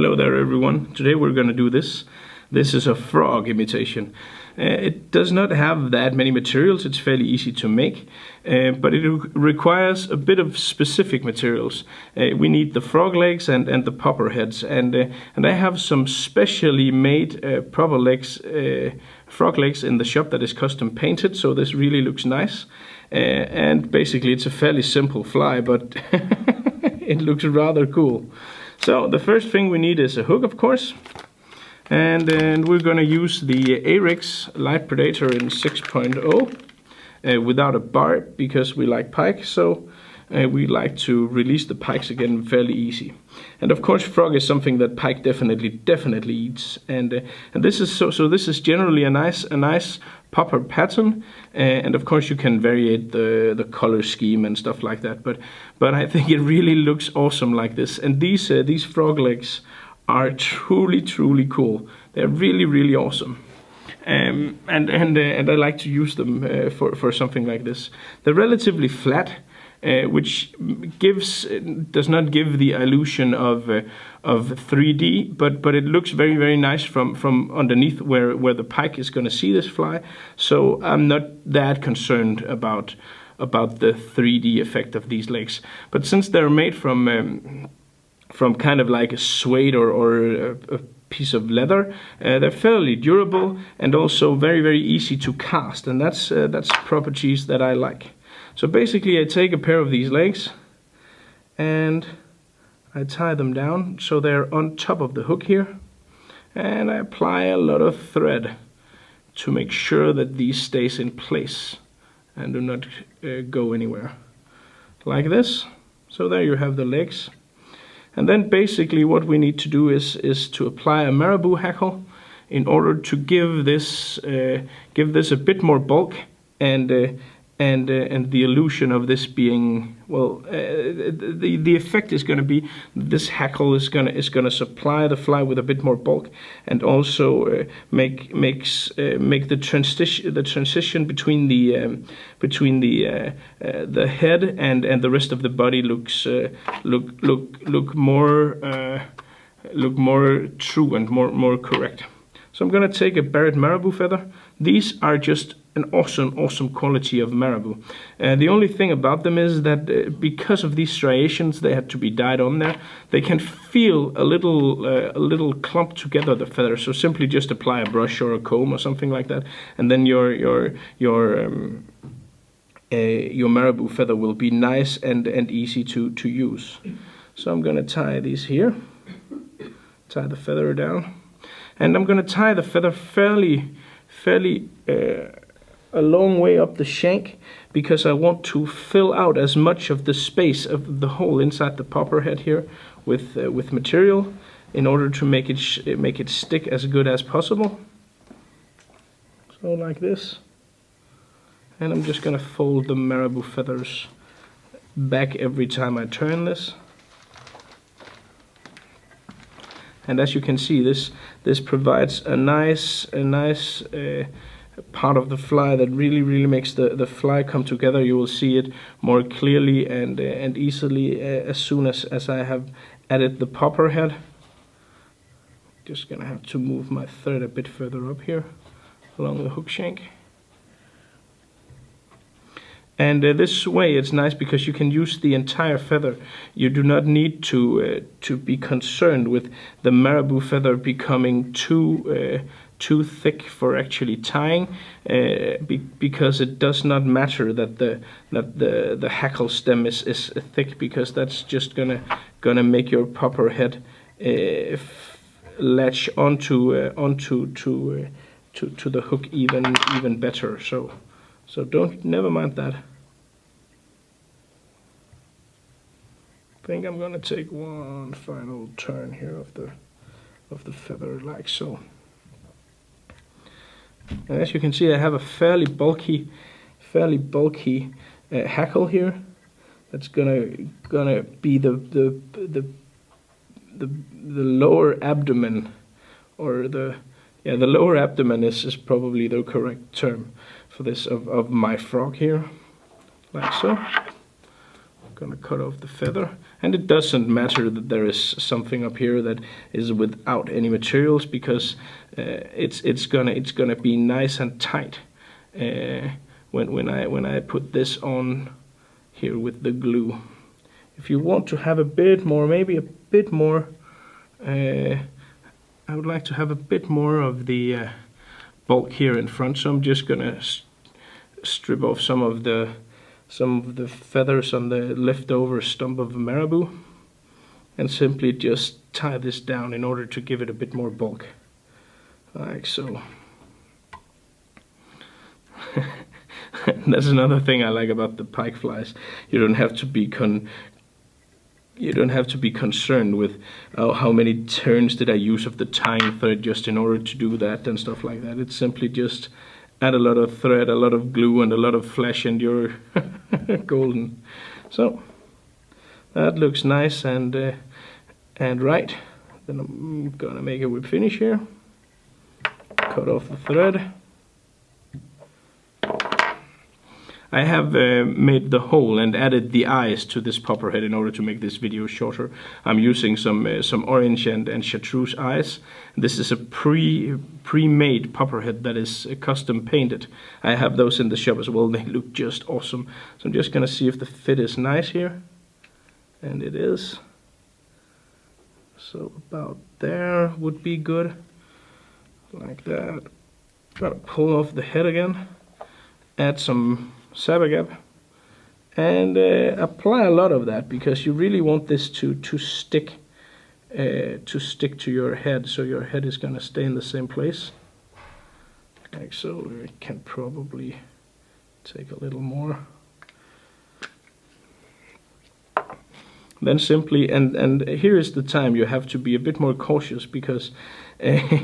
Hello there everyone. Today we're going to do this. This is a frog imitation. It does not have that many materials, it's fairly easy to make, but it requires a bit of specific materials. We need the frog legs and the popper heads, and I have some specially made frog legs in the shop that is custom painted, so this really looks nice. And basically it's a fairly simple fly, but it looks rather cool. So the first thing we need is a hook, of course. And then we're going to use the Arix Light Predator in 6.0 without a bar, because we like pike, so we like to release the pikes again fairly easy. And of course frog is something that pike definitely eats, and this is so this is generally a nice popper pattern, and of course you can variate the color scheme and stuff like that, but I think it really looks awesome like this. And these frog legs are truly cool. They're really awesome, and I like to use them for something like this. They're relatively flat, which does not give the illusion of 3D, but it looks very nice from underneath where the pike is going to see this fly. So I'm not that concerned about the 3D effect of these legs. But since they're made from kind of like a suede or a piece of leather, they're fairly durable and also very easy to cast, and that's properties that I like. So basically I take a pair of these legs and I tie them down so they're on top of the hook here, and I apply a lot of thread to make sure that these stays in place and do not go anywhere, like this. So there you have the legs. And then basically what we need to do is to apply a Marabou Hackle in order to give this a bit more bulk and the illusion of this being, well, the effect is going to be this hackle is gonna supply the fly with a bit more bulk, and also make the transition between the head and the rest of the body look more true and more correct. So I'm gonna take a Parrot Marabou feather. These are just an awesome quality of marabou. The only thing about them is that because of these striations, they had to be dyed on there. They can feel a little clumped together, the feather. So simply just apply a brush or a comb or something like that, and then your marabou feather will be nice and easy to use. So I'm gonna tie these here, tie the feather down, and I'm gonna tie the feather fairly a long way up the shank, because I want to fill out as much of the space of the hole inside the popper head here with material in order to make it stick as good as possible. So like this. And I'm just gonna fold the marabou feathers back every time I turn this. And as you can see, this provides a nice part of the fly that really makes the fly come together. You will see it more clearly and easily as soon as I have added the popper head. Just gonna have to move my thread a bit further up here along the hook shank. And this way it's nice because you can use the entire feather. You do not need to be concerned with the marabou feather becoming too thick for actually tying, because it does not matter that the hackle stem is thick, because that's just gonna make your popper head latch onto the hook even better. So never mind that. I think I'm gonna take one final turn here of the feather, like so. And as you can see, I have a fairly bulky hackle here. That's gonna be the lower abdomen, or the lower abdomen is probably the correct term for this of my frog here, like so. gonna cut off the feather, and it doesn't matter that there is something up here that is without any materials, because it's gonna be nice and tight when I put this on here with the glue. If you want to have a bit more, maybe a bit more, I would like to have a bit more of the bulk here in front, so I'm just gonna strip off some of the feathers on the leftover stump of marabou, and simply just tie this down in order to give it a bit more bulk, like so. That's another thing I like about the pike flies. You don't have to be concerned with how many turns did I use of the tying thread just in order to do that and stuff like that. It's simply just add a lot of thread, a lot of glue, and a lot of flesh, and you're golden. So that looks nice and right. Then I'm gonna make a whip finish here. Cut off the thread. I have made the hole and added the eyes to this popper head in order to make this video shorter. I'm using some orange and chartreuse eyes. This is a pre-made popper head that is custom painted. I have those in the shop as well. They look just awesome. So I'm just gonna see if the fit is nice here, and it is. So about there would be good, like that. Gotta pull off the head again. Add some sabagab and apply a lot of that, because you really want this to stick to your head, so your head is gonna stay in the same place, like so. We can probably take a little more. Then simply, and here is the time you have to be a bit more cautious, because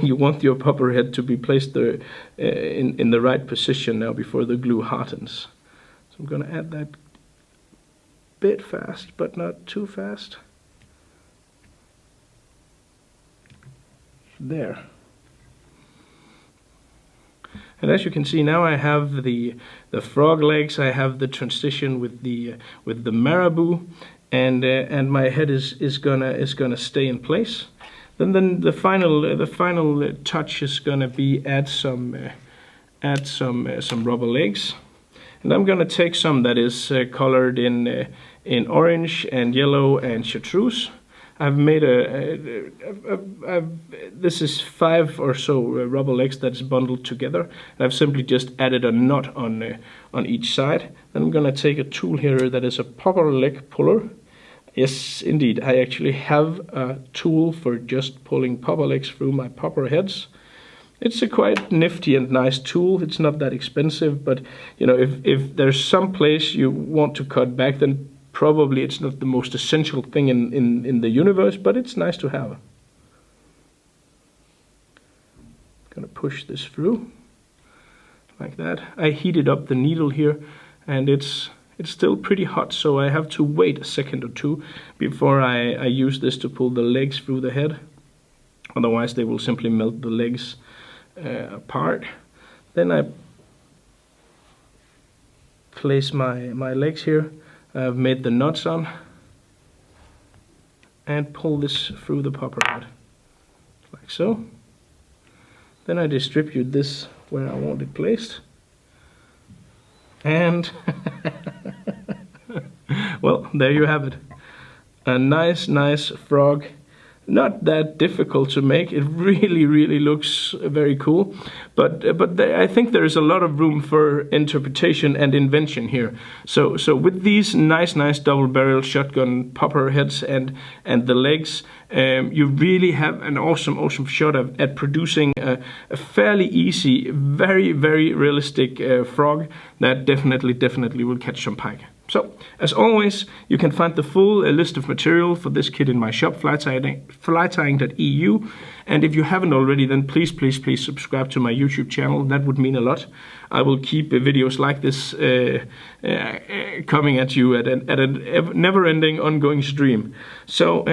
you want your popper head to be placed there, in the right position now before the glue hardens. So I'm going to add that bit fast, but not too fast. There. And as you can see now, I have the frog legs. I have the transition with the marabou, and my head is gonna stay in place. Then the final touch is gonna be add some rubber legs, and I'm gonna take some that is colored in orange and yellow and chartreuse. I've made this is 5 or so rubber legs that's bundled together, and I've simply just added a knot on each side. Then I'm gonna take a tool here that is a popper leg puller. Yes, indeed, I actually have a tool for just pulling popper legs through my popper heads. It's a quite nifty and nice tool. It's not that expensive, but you know, if there's some place you want to cut back, then probably it's not the most essential thing in the universe, but it's nice to have. Gonna push this through like that. I heated up the needle here, and it's still pretty hot, so I have to wait a second or two before I use this to pull the legs through the head. Otherwise they will simply melt the legs apart. Then I place my legs here. I've made the knots on, and pull this through the popper head, like so. Then I distribute this where I want it placed, and well, there you have it. A nice frog. Not that difficult to make. It really looks very cool, but I think there is a lot of room for interpretation and invention here. So with these nice double-barrel shotgun popper heads and the legs, you really have an awesome shot at producing a fairly easy, very realistic frog that definitely will catch some pike. So, as always, you can find the full list of material for this kit in my shop, flytying.eu. And if you haven't already, then please subscribe to my YouTube channel. That would mean a lot. I will keep videos like this coming at you at a never-ending, ongoing stream. So,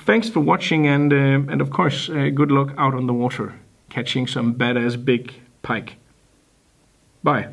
thanks for watching, and of course, good luck out on the water, catching some badass big pike. Bye.